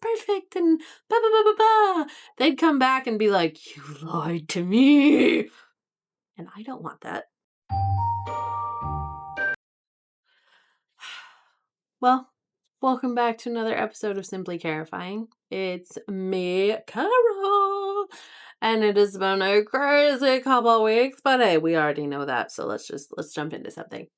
perfect and blah, blah, blah, blah, blah. They'd come back and be like, you lied to me. And I don't want that. Well, welcome back to another episode of SimplyKarafying. It's me, Kara, and it has been a crazy couple of weeks, but hey, we already know that, so let's jump into something.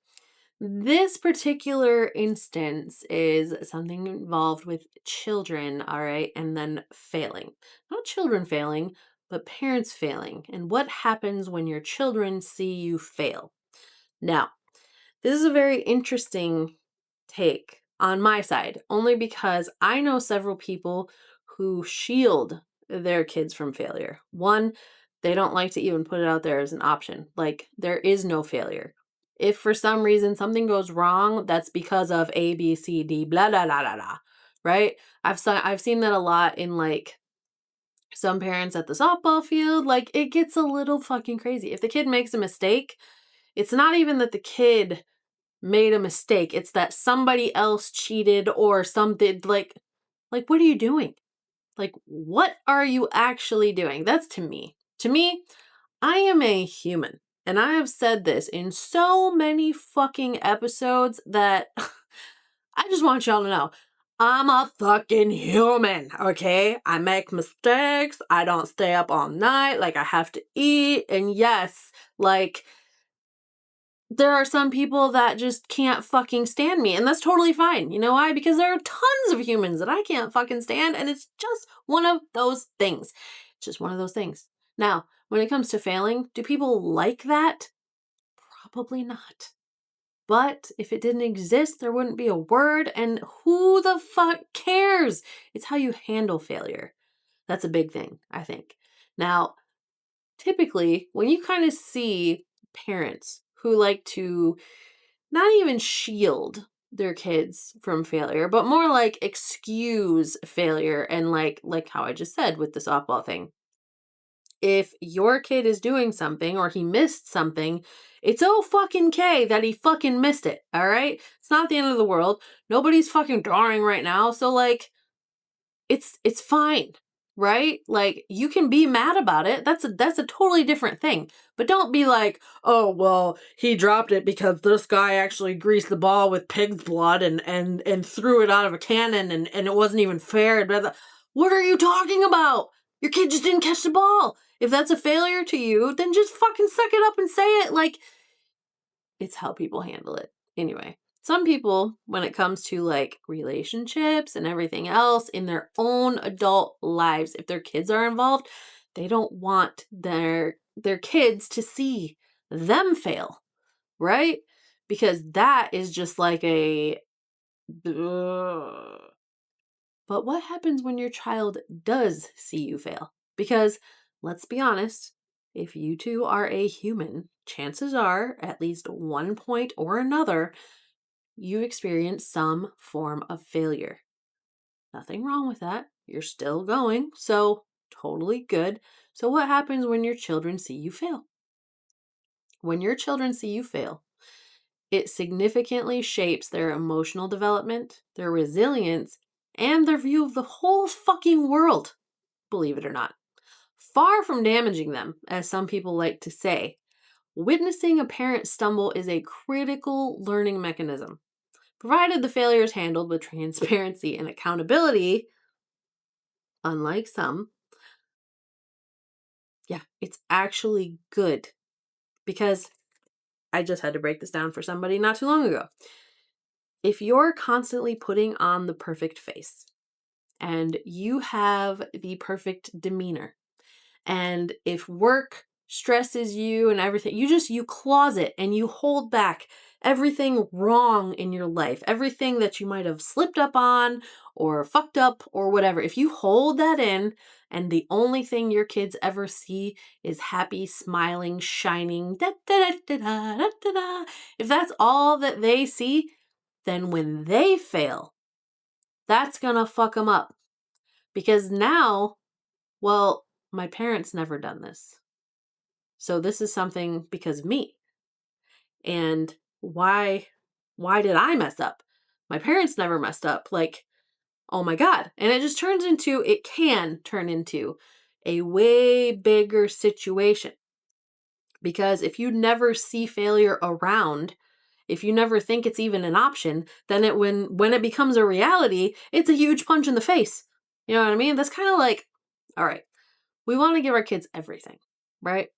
This particular instance is something involved with children, all right, and then failing. Not children failing, but parents failing, and what happens when your children see you fail. Now, this is a very interesting take on my side, only because I know several people who shield their kids from failure. One, they don't like to even put it out there as an option. Like, there is no failure. If for some reason something goes wrong, that's because of A, B, C, D, blah, blah, blah, blah, blah. Right? I've seen that a lot in like some parents at the softball field. Like, it gets a little fucking crazy. If the kid makes a mistake, it's not even that the kid made a mistake. It's that somebody else cheated or something. Like what are you doing? Like, what are you actually doing? That's to me. To me, I am a human. And I have said this in so many fucking episodes that I just want y'all to know. I'm a fucking human, okay? I make mistakes. I don't stay up all night. Like, I have to eat. And yes, like, there are some people that just can't fucking stand me, and that's totally fine. You know why? Because there are tons of humans that I can't fucking stand, and it's just one of those things. It's just one of those things. Now, when it comes to failing, do people like that? Probably not. But if it didn't exist, there wouldn't be a word, and who the fuck cares? It's how you handle failure. That's a big thing, I think. Now, typically, when you kind of see parents who like to not even shield their kids from failure, but more like excuse failure, and like how I just said with the softball thing. If your kid is doing something or he missed something, it's oh fucking K that he fucking missed it, all right? It's not the end of the world. Nobody's fucking drawing right now, so like it's fine, right? Like, you can be mad about it. That's a totally different thing. But don't be like, oh well, he dropped it because this guy actually greased the ball with pig's blood and threw it out of a cannon and it wasn't even fair. Blah, blah. What are you talking about? Your kid just didn't catch the ball. If that's a failure to you, then just fucking suck it up and say it. Like, it's how people handle it. Anyway, some people, when it comes to like relationships and everything else in their own adult lives, if their kids are involved, they don't want their kids to see them fail, right? Because that is just like a ugh. But what happens when your child does see you fail? Because let's be honest, if you two are a human, chances are, at least one point or another, you experience some form of failure. Nothing wrong with that. You're still going, so totally good. So, what happens when your children see you fail? When your children see you fail, it significantly shapes their emotional development, their resilience, and their view of the whole fucking world, believe it or not. Far from damaging them, as some people like to say, witnessing a parent stumble is a critical learning mechanism. Provided the failure is handled with transparency and accountability, unlike some, yeah, it's actually good. Because I just had to break this down for somebody not too long ago. If you're constantly putting on the perfect face and you have the perfect demeanor, and if work stresses you and everything, you closet and you hold back everything wrong in your life, everything that you might have slipped up on or fucked up or whatever. If you hold that in and the only thing your kids ever see is happy, smiling, shining, da da da da da da da, if that's all that they see, then when they fail, that's gonna fuck them up. Because now, well, my parents never done this. So this is something because of me. And why did I mess up? My parents never messed up. Like, oh my God. And it can turn into a way bigger situation. Because if you never see failure around, if you never think it's even an option, then when it becomes a reality, it's a huge punch in the face. You know what I mean? That's kind of like, all right, we want to give our kids everything, right?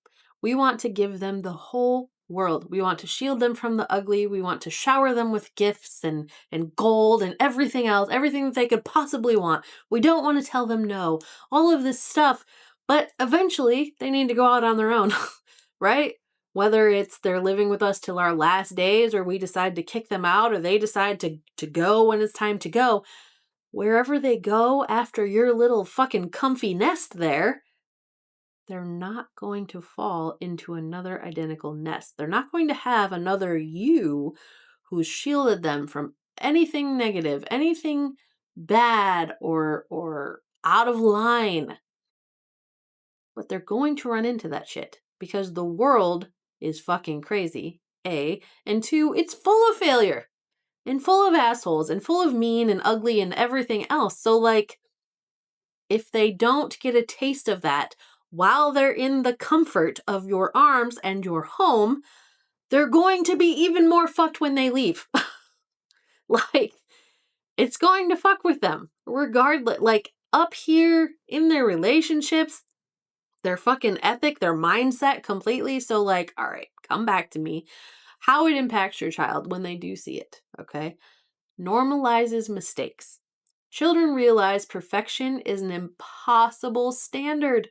We want to give them the whole world. We want to shield them from the ugly. We want to shower them with gifts and gold and everything else, everything that they could possibly want. We don't want to tell them no, all of this stuff. But eventually they need to go out on their own, right? Whether it's they're living with us till our last days, or we decide to kick them out, or they decide to go when it's time to go, wherever they go after your little fucking comfy nest there, they're not going to fall into another identical nest. They're not going to have another you who's shielded them from anything negative, anything bad or out of line. But they're going to run into that shit because the world is fucking crazy, A, and two, it's full of failure and full of assholes and full of mean and ugly and everything else. So like, if they don't get a taste of that while they're in the comfort of your arms and your home, they're going to be even more fucked when they leave. Like, it's going to fuck with them regardless. Like, up here in their relationships, their fucking ethic, their mindset completely. So, like, all right, come back to me. How it impacts your child when they do see it, okay? Normalizes mistakes. Children realize perfection is an impossible standard,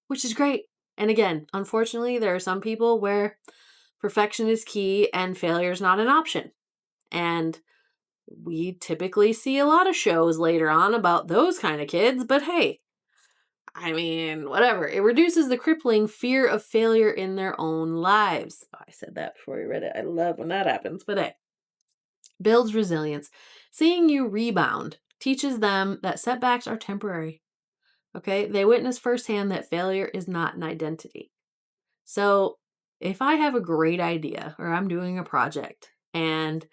which is great. And again, unfortunately, there are some people where perfection is key and failure is not an option. And we typically see a lot of shows later on about those kind of kids, but hey, I mean, whatever. It reduces the crippling fear of failure in their own lives. Oh, I said that before you read it. I love when that happens, but hey. Builds resilience. Seeing you rebound teaches them that setbacks are temporary. Okay? They witness firsthand that failure is not an identity. So, if I have a great idea or I'm doing a project and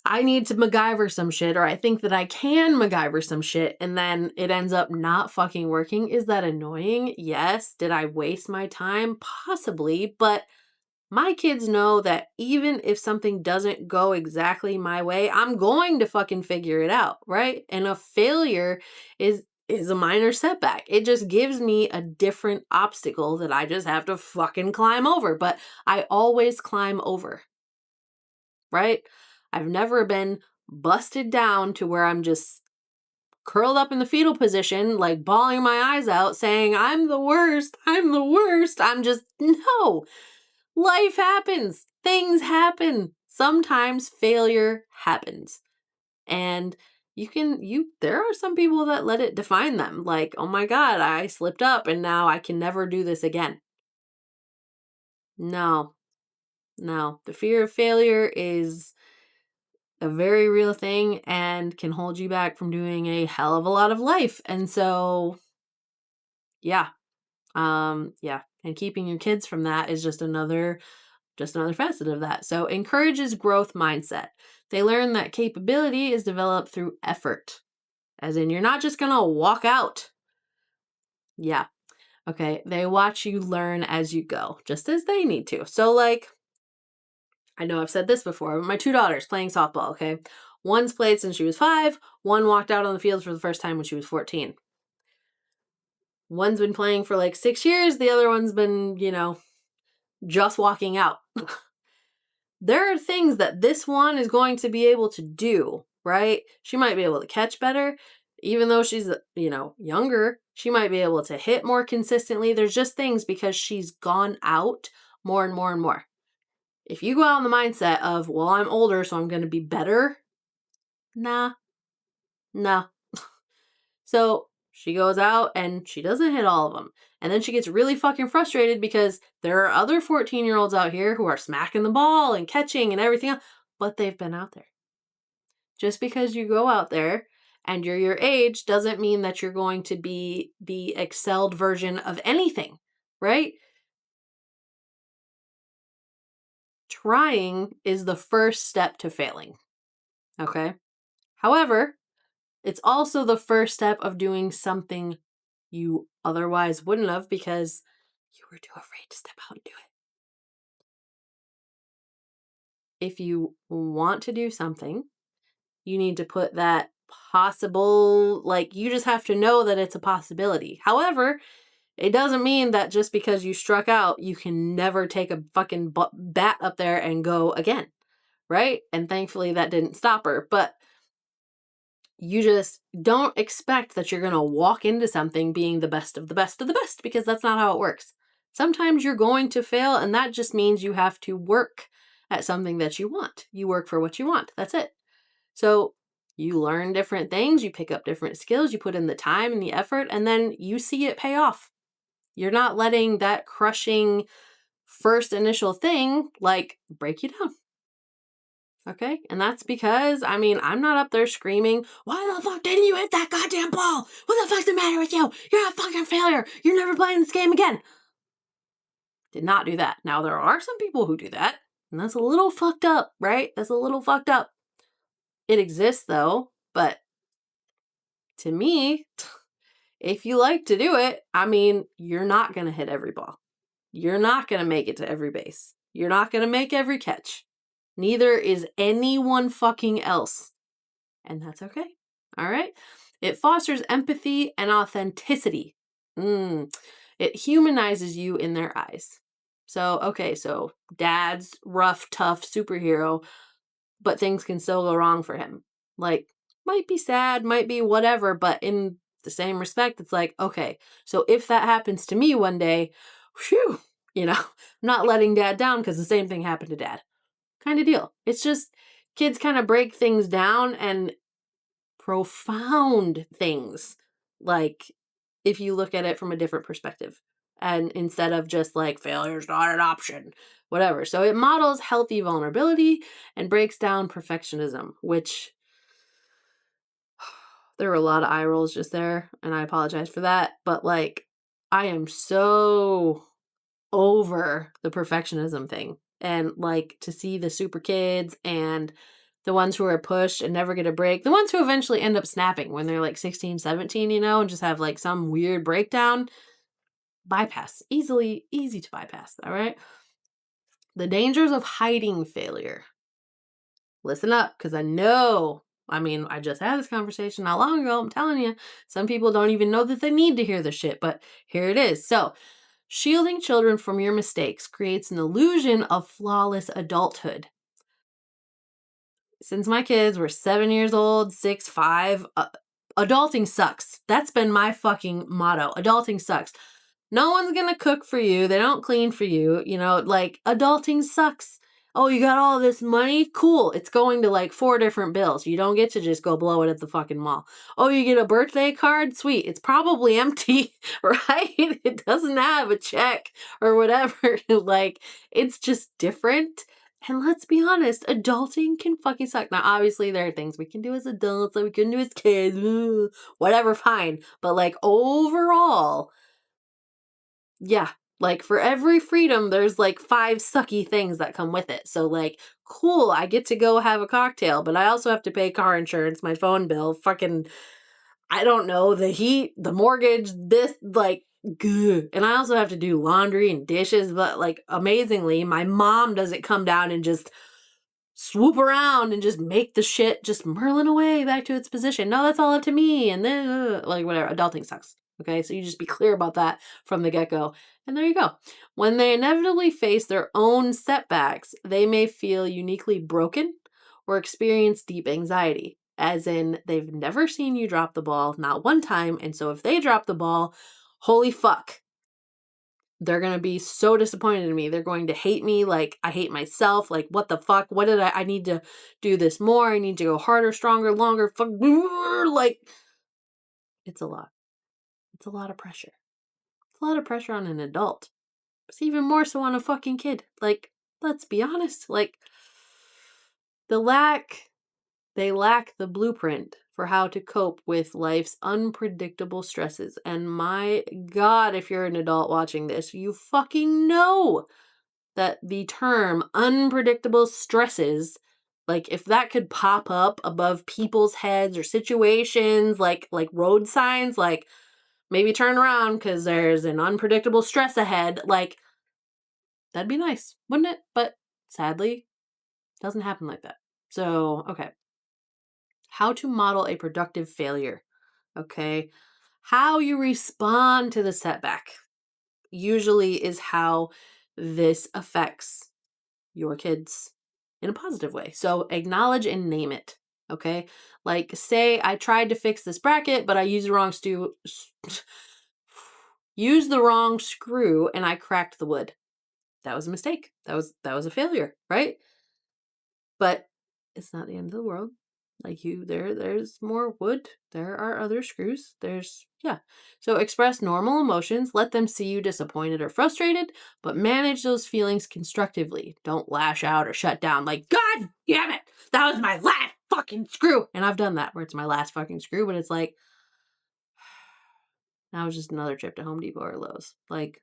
I need to MacGyver some shit, or I think that I can MacGyver some shit, and then it ends up not fucking working, is that annoying? Yes. Did I waste my time? Possibly, but my kids know that even if something doesn't go exactly my way, I'm going to fucking figure it out, right? And a failure is a minor setback. It just gives me a different obstacle that I just have to fucking climb over, but I always climb over, right? I've never been busted down to where I'm just curled up in the fetal position, like bawling my eyes out, saying, I'm the worst, I'm the worst. I'm just, no. Life happens. Things happen. Sometimes failure happens. And there are some people that let it define them. Like, oh my God, I slipped up and now I can never do this again. No, no. The fear of failure is a very real thing and can hold you back from doing a hell of a lot of life. And so, yeah. Yeah. And keeping your kids from that is just another facet of that. So encourages growth mindset. They learn that capability is developed through effort. As in, you're not just going to walk out. Yeah. Okay. They watch you learn as you go, just as they need to. So, like, I know I've said this before, but my two daughters playing softball, okay? One's played since she was 5. One walked out on the field for the first time when she was 14. One's been playing for like 6 years. The other one's been, just walking out. There are things that this one is going to be able to do, right? She might be able to catch better. Even though she's, younger, she might be able to hit more consistently. There's just things because she's gone out more and more and more. If you go out in the mindset of, well, I'm older, so I'm going to be better. Nah. So she goes out and she doesn't hit all of them. And then she gets really fucking frustrated because there are other 14-year-olds out here who are smacking the ball and catching and everything else, but they've been out there. Just because you go out there and you're your age doesn't mean that you're going to be the excelled version of anything, right? Trying is the first step to failing. Okay? However, It's also the first step of doing something you otherwise wouldn't have because you were too afraid to step out and do it. If you want to do something, you need to put that possible, like, you just have to know that it's a possibility. However, it doesn't mean that just because you struck out, you can never take a fucking bat up there and go again, right? And thankfully that didn't stop her. But you just don't expect that you're going to walk into something being the best of the best of the best, because that's not how it works. Sometimes you're going to fail, and that just means you have to work at something that you want. You work for what you want. That's it. So you learn different things, you pick up different skills, you put in the time and the effort, and then you see it pay off. You're not letting that crushing first initial thing like break you down. Okay? And that's because, I mean, I'm not up there screaming, why the fuck didn't you hit that goddamn ball? What the fuck's the matter with you? You're a fucking failure. You're never playing this game again. Did not do that. Now, there are some people who do that, and that's a little fucked up, right? That's a little fucked up. It exists though, but to me, if you like to do it, I mean, you're not going to hit every ball. You're not going to make it to every base. You're not going to make every catch. Neither is anyone fucking else. And that's okay. All right? It fosters empathy and authenticity. It humanizes you in their eyes. So, okay, so dad's rough, tough superhero, but things can still go wrong for him. Like, might be sad, might be whatever, but in the same respect, it's like, okay, so if that happens to me one day, whew, I'm not letting dad down because the same thing happened to dad. Kind of deal. It's just kids kind of break things down, and profound things, like, if you look at it from a different perspective. And instead of just like failure's not an option, whatever. So it models healthy vulnerability and breaks down perfectionism, which there were a lot of eye rolls just there, and I apologize for that. But like, I am so over the perfectionism thing. And like, to see the super kids and the ones who are pushed and never get a break, the ones who eventually end up snapping when they're like 16, 17, and just have like some weird breakdown, bypass. Easy to bypass. All right. The dangers of hiding failure. Listen up, because I just had this conversation not long ago. I'm telling you, some people don't even know that they need to hear the shit, but here it is. So, shielding children from your mistakes creates an illusion of flawless adulthood. Since my kids were 7 years old, 6, 5, adulting sucks. That's been my fucking motto. Adulting sucks. No one's gonna cook for you. They don't clean for you. Like, adulting sucks. Oh, you got all this money? Cool. It's going to like 4 different bills. You don't get to just go blow it at the fucking mall. Oh, you get a birthday card? Sweet. It's probably empty, right? It doesn't have a check or whatever. Like, it's just different. And let's be honest, adulting can fucking suck. Now, obviously, there are things we can do as adults that we couldn't do as kids. Whatever, fine. But like, overall, yeah, like, for every freedom, there's like 5 sucky things that come with it. So like, cool, I get to go have a cocktail, but I also have to pay car insurance, my phone bill, fucking, I don't know, the heat, the mortgage, this, like, good. And I also have to do laundry and dishes, but like, amazingly, my mom doesn't come down and just swoop around and just make the shit just Merlin away back to its position. No, that's all up to me. And then, like, whatever. Adulting sucks. Okay, so you just be clear about that from the get-go. And there you go. When they inevitably face their own setbacks, they may feel uniquely broken or experience deep anxiety, as in they've never seen you drop the ball, not one time. And so if they drop the ball, holy fuck, they're going to be so disappointed in me. They're going to hate me like I hate myself. Like, what the fuck? What did I need to do this more. I need to go harder, stronger, longer. Fuck. Like, it's a lot. It's a lot of pressure. It's a lot of pressure on an adult. It's even more so on a fucking kid. Like, let's be honest. Like, they lack the blueprint for how to cope with life's unpredictable stresses. And my God, if you're an adult watching this, you fucking know that the term unpredictable stresses Like if that could pop up above people's heads or situations, like road signs, like maybe turn around because there's an unpredictable stress ahead, like that'd be nice, wouldn't it? But sadly, doesn't happen like that. So, okay. How to model a productive failure. Okay. How you respond to the setback usually is how this affects your kids in a positive way. So acknowledge and name it. Okay. Like, say I tried to fix this bracket, but I used the wrong used the wrong screw and I cracked the wood. That was a mistake. That was a failure, right? But it's not the end of the world. Like there's more wood. There are other screws. Yeah. So express normal emotions. Let them see you disappointed or frustrated, but manage those feelings constructively. Don't lash out or shut down like, God damn it, that was my last fucking screw. And I've done that where it's my last fucking screw, but it's like, now it's just another trip to Home Depot or Lowe's. Like,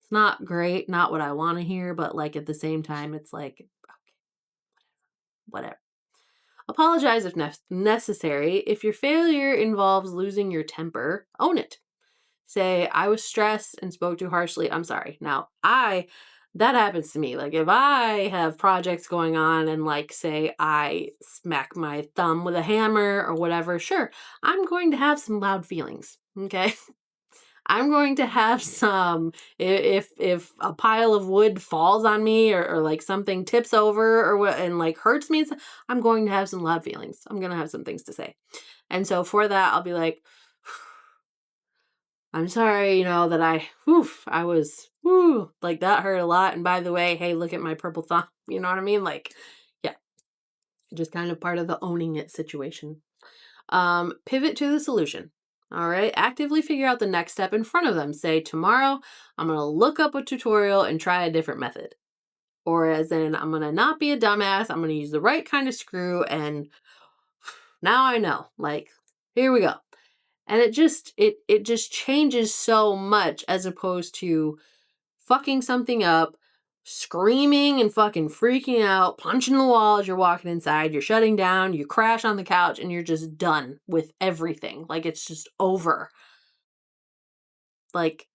it's not great, not what I want to hear, but like at the same time, it's like, okay, whatever. Apologize if necessary. If your failure involves losing your temper, own it. Say, I was stressed and spoke too harshly. I'm sorry. Now, that happens to me. Like, if I have projects going on and, like, say I smack my thumb with a hammer or whatever, sure, I'm going to have some loud feelings. Okay. I'm going to have some if a pile of wood falls on me or like something tips over or what and like hurts me, I'm going to have some loud feelings. I'm going to have some things to say. And so for that, I'll be like, I'm sorry, that I was, like that hurt a lot. And by the way, hey, look at my purple thumb. You know what I mean? Like, yeah, just kind of part of the owning it situation. Pivot to the solution. All right. Actively figure out the next step in front of them. Say, tomorrow, I'm going to look up a tutorial and try a different method. Or as in, I'm going to not be a dumbass. I'm going to use the right kind of screw. And now I know. Like, here we go. And it just changes so much as opposed to fucking something up, screaming and fucking freaking out, punching the wall as you're walking inside, you're shutting down, you crash on the couch, and you're just done with everything. Like, it's just over. Like,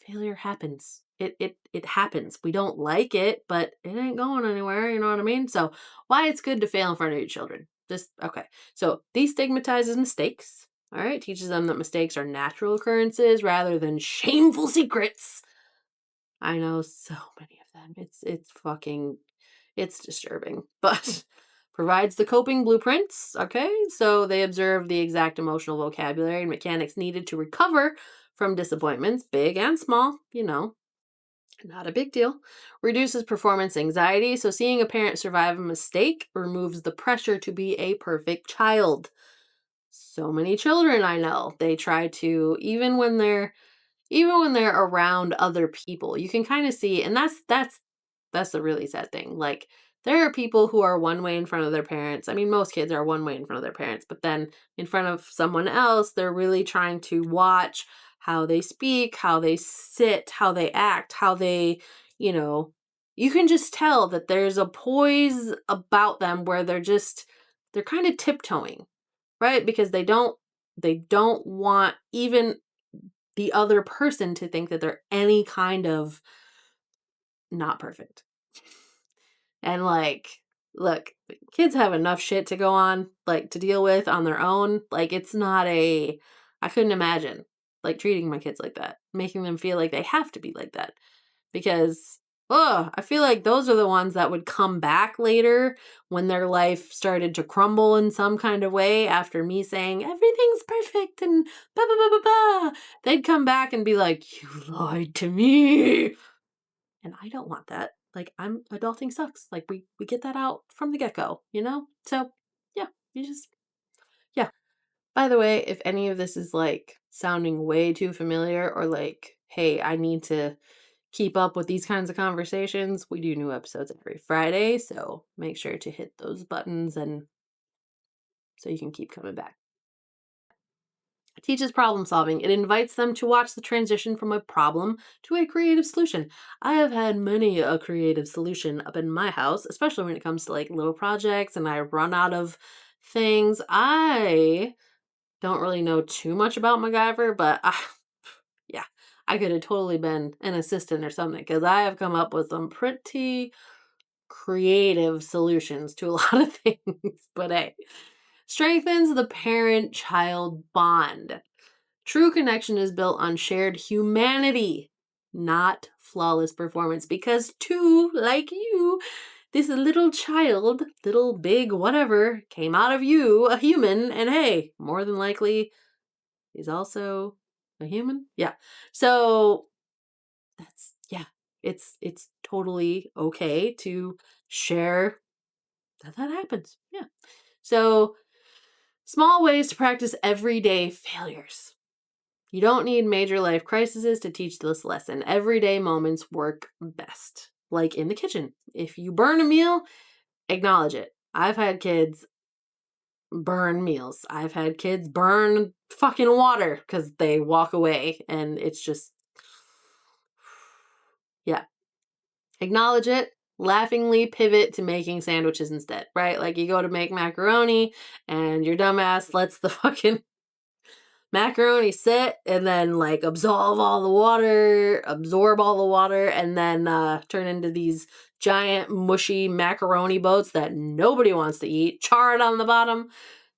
failure happens. It happens. We don't like it, but it ain't going anywhere, you know what I mean? So why it's good to fail in front of your children. Just okay. So destigmatizes mistakes. All right, teaches them that mistakes are natural occurrences rather than shameful secrets. I know so many of them. It's disturbing, but provides the coping blueprints. Okay, so they observe the exact emotional vocabulary and mechanics needed to recover from disappointments, big and small, not a big deal. Reduces performance anxiety. So seeing a parent survive a mistake removes the pressure to be a perfect child. So many children I know, they try to, even when they're around other people, you can kind of see, and that's the really sad thing. Like, there are people who are one way in front of their parents. I mean, most kids are one way in front of their parents, but then in front of someone else, they're really trying to watch how they speak, how they sit, how they act, how they, you know, you can just tell that there's a poise about them where they're kind of tiptoeing, right? Because they don't want even the other person to think that they're any kind of not perfect. And like, look, kids have enough shit to go on, like to deal with on their own. Like, I couldn't imagine like treating my kids like that, making them feel like they have to be like that. Because, I feel like those are the ones that would come back later when their life started to crumble in some kind of way after me saying everything's perfect and blah, blah, blah, blah, blah. They'd come back and be like, you lied to me. And I don't want that. Like, adulting sucks. Like, we get that out from the get-go, you know? So, yeah, yeah. By the way, if any of this is like sounding way too familiar or like, hey, I need to keep up with these kinds of conversations, we do new episodes every Friday. So make sure to hit those buttons and so you can keep coming back. teaches problem solving. It invites them to watch the transition from a problem to a creative solution. I have had many a creative solution up in my house, especially when it comes to like little projects and I run out of things. I don't really know too much about MacGyver, but yeah, I could have totally been an assistant or something because I have come up with some pretty creative solutions to a lot of things. But hey, strengthens the parent-child bond. True connection is built on shared humanity, not flawless performance. Because two, like you, this little child, little big whatever, came out of you, a human, and hey, more than likely, he's also a human. Yeah. So yeah, it's totally okay to share that happens. Yeah. So small ways to practice everyday failures. You don't need major life crises to teach this lesson. Everyday moments work best. Like in the kitchen. If you burn a meal, acknowledge it. I've had kids burn meals. I've had kids burn fucking water because they walk away and it's just, yeah. Acknowledge it. Laughingly pivot to making sandwiches instead, right? Like you go to make macaroni and your dumbass lets the fucking macaroni sit and then like absorb all the water, and then turn into these giant mushy macaroni boats that nobody wants to eat, charred on the bottom.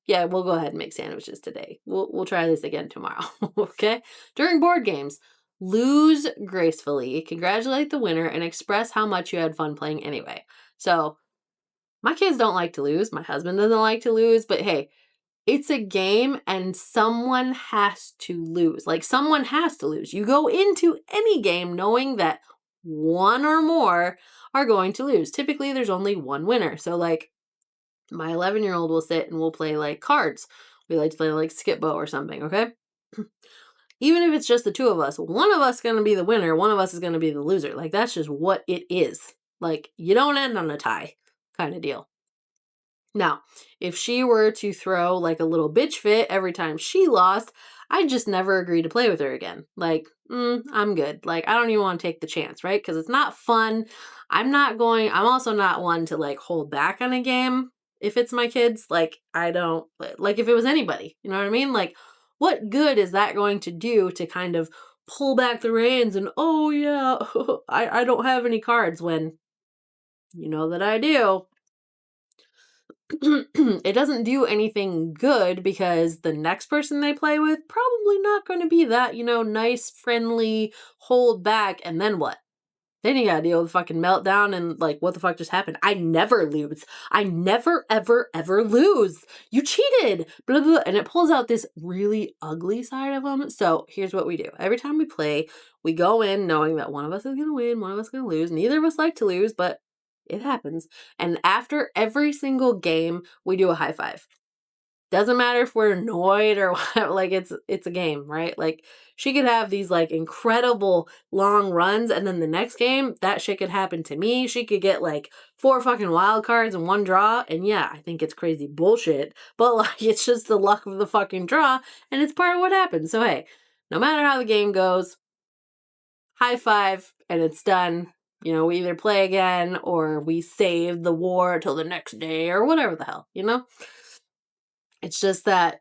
Yeah, we'll go ahead and make sandwiches today. We'll try this again tomorrow. Okay? During board games, lose gracefully, congratulate the winner, and express how much you had fun playing anyway. So my kids don't like to lose. My husband doesn't like to lose, but hey, it's a game and someone has to lose. Like someone has to lose. You go into any game knowing that one or more are going to lose. Typically there's only one winner. So like my 11-year-old will sit and we'll play like cards. We like to play like Skip-Bo or something, okay? Even if it's just the two of us, one of us is going to be the winner, one of us is going to be the loser. Like that's just what it is. Like you don't end on a tie kind of deal. Now, if she were to throw like a little bitch fit every time she lost, I'd just never agree to play with her again. Like, I'm good. Like, I don't even want to take the chance, right? Because it's not fun. I'm also not one to like hold back on a game if it's my kids. Like, I don't, like if it was anybody, you know what I mean? Like, what good is that going to do to kind of pull back the reins and, oh yeah, I don't have any cards when you know that I do. It doesn't do anything good because the next person they play with probably not going to be that, nice, friendly, hold back. And then what? Then you gotta deal with fucking meltdown and like, what the fuck just happened? I never lose. I never, ever, ever lose. You cheated. Blah, blah, blah. And it pulls out this really ugly side of them. So here's what we do. Every time we play, we go in knowing that one of us is going to win, one of us is going to lose. Neither of us like to lose, but it happens. And after every single game, we do a high five. Doesn't matter if we're annoyed or what, like it's a game, right? Like she could have these like incredible long runs and then the next game, that shit could happen to me. She could get like 4 fucking wild cards and 1 draw. And yeah, I think it's crazy bullshit, but like it's just the luck of the fucking draw and it's part of what happens. So hey, no matter how the game goes, high five and it's done. We either play again or we save the war till the next day or whatever the hell, It's just that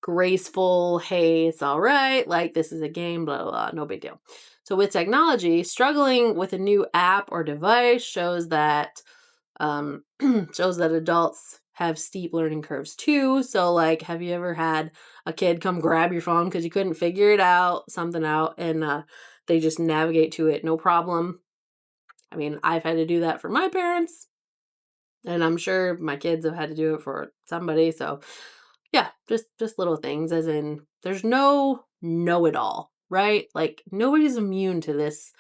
graceful, hey, it's all right, like this is a game, blah, blah, blah, no big deal. So with technology, struggling with a new app or device shows that adults have steep learning curves too. So like, have you ever had a kid come grab your phone because you couldn't figure something out, and they just navigate to it, no problem? I mean, I've had to do that for my parents, and I'm sure my kids have had to do it for somebody. So yeah, just little things, as in there's no know-it-all, right? Like nobody's immune to this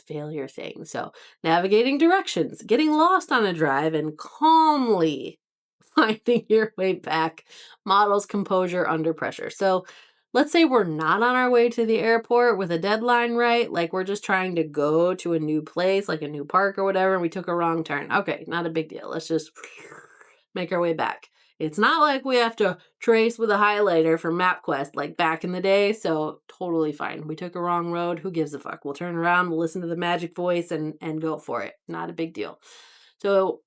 failure thing. So navigating directions, getting lost on a drive, and calmly finding your way back models composure under pressure. So let's say we're not on our way to the airport with a deadline, right? Like we're just trying to go to a new place, like a new park or whatever, and we took a wrong turn. Okay, not a big deal. Let's just make our way back. It's not like we have to trace with a highlighter for MapQuest like back in the day, so totally fine. We took a wrong road. Who gives a fuck? We'll turn around, we'll listen to the magic voice and go for it. Not a big deal. So,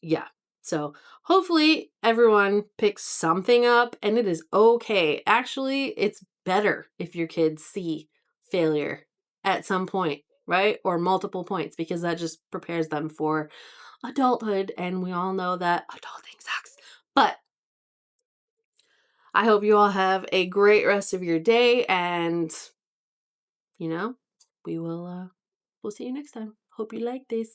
yeah. So, hopefully everyone picks something up and it is okay. Actually, it's better if your kids see failure at some point, right? Or multiple points because that just prepares them for adulthood, and we all know that adulting sucks. But I hope you all have a great rest of your day, and you know, we will we'll see you next time. Hope you like this.